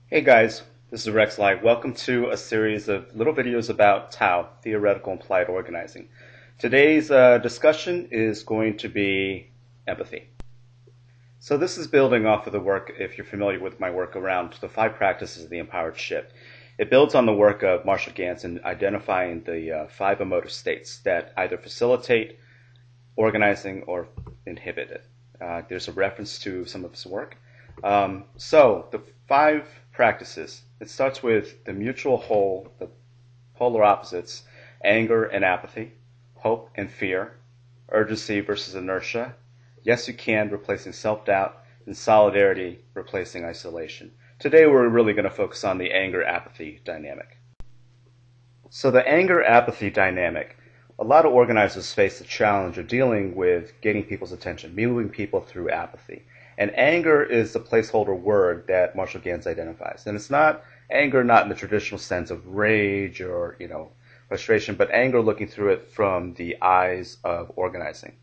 Hey guys, this is Rex Light. Welcome to a series of little videos about Tao, Theoretical and Applied Organizing. Today's discussion is going to be empathy. So this is building off of the work, if you're familiar with my work around the 5 practices of the empowered shift. It builds on the work of Marshall Ganz in identifying the 5 emotive states that either facilitate organizing or inhibit it. There's a reference to some of his work. So the 5 practices, it starts with the mutual whole, the polar opposites, anger and apathy, hope and fear, urgency versus inertia, yes you can replacing self-doubt, and solidarity replacing isolation. Today we're really going to focus on the anger-apathy dynamic. So the anger-apathy dynamic, a lot of organizers face the challenge of dealing with getting people's attention, moving people through apathy. And anger is the placeholder word that Marshall Ganz identifies. And it's not anger, not in the traditional sense of rage or, frustration, but anger looking through it from the eyes of organizing.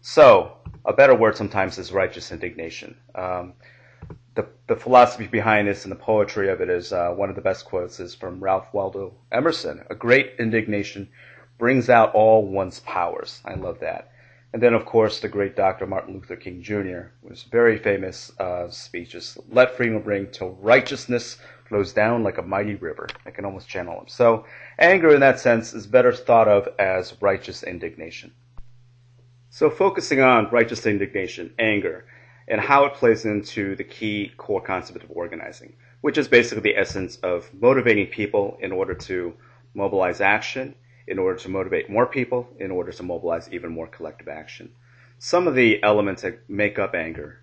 So, a better word sometimes is righteous indignation. The philosophy behind this and the poetry of it is one of the best quotes is from Ralph Waldo Emerson. A great indignation brings out all one's powers. I love that. And then, of course, the great Dr. Martin Luther King Jr. was very famous speeches. Let freedom ring till righteousness flows down like a mighty river. I can almost channel him. So anger in that sense is better thought of as righteous indignation. So focusing on righteous indignation, anger, and how it plays into the key core concept of organizing, which is basically the essence of motivating people in order to mobilize action, in order to motivate more people, in order to mobilize even more collective action. Some of the elements that make up anger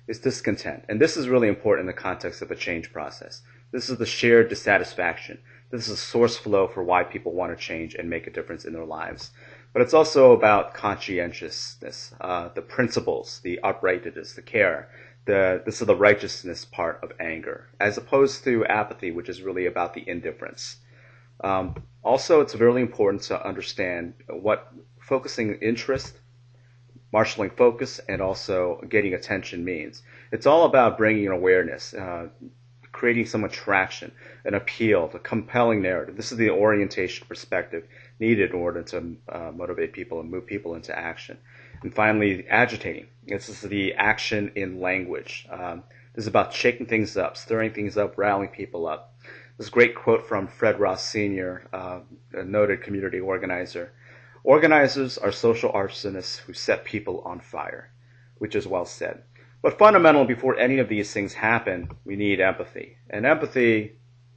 is discontent. And this is really important in the context of a change process. This is the shared dissatisfaction. This is a source flow for why people want to change and make a difference in their lives. But it's also about conscientiousness, the principles, the uprightness, the care. This is the righteousness part of anger, as opposed to apathy, which is really about the indifference. Also, it's really important to understand what focusing interest, marshaling focus, and also getting attention means. It's all about bringing awareness, creating some attraction, an appeal, a compelling narrative. This is the orientation perspective needed in order to motivate people and move people into action. And finally, agitating. This is the action in language. This is about shaking things up, stirring things up, rallying people up. This great quote from Fred Ross Sr., a noted community organizer. Organizers are social arsonists who set people on fire, which is well said. But fundamentally, before any of these things happen, we need empathy. And empathy,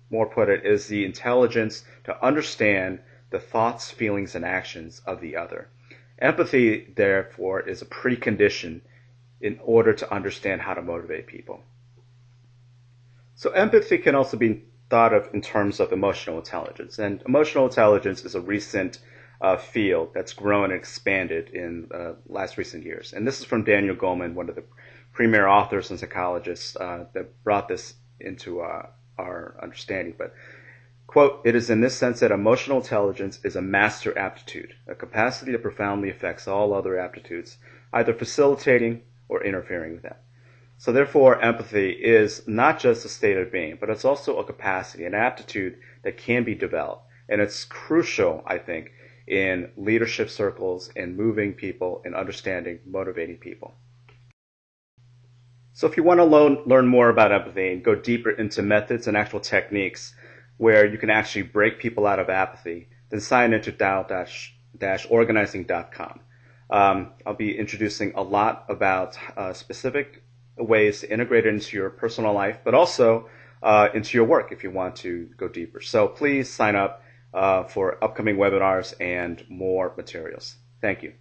more put it, is the intelligence to understand the thoughts, feelings, and actions of the other. Empathy, therefore, is a precondition in order to understand how to motivate people. So empathy can also be thought of in terms of emotional intelligence. And emotional intelligence is a recent field that's grown and expanded in last recent years. And this is from Daniel Goleman, one of the premier authors and psychologists that brought this into our understanding. But, quote, it is in this sense that emotional intelligence is a master aptitude, a capacity that profoundly affects all other aptitudes, either facilitating or interfering with them. So therefore, empathy is not just a state of being, but it's also a capacity, an aptitude that can be developed. And it's crucial, I think, in leadership circles, in moving people, in understanding, motivating people. So if you want to learn more about empathy and go deeper into methods and actual techniques where you can actually break people out of apathy, then sign into Tao-organizing.com. I'll be introducing a lot about specific ways to integrate it into your personal life, but also into your work if you want to go deeper. So please sign up for upcoming webinars and more materials. Thank you.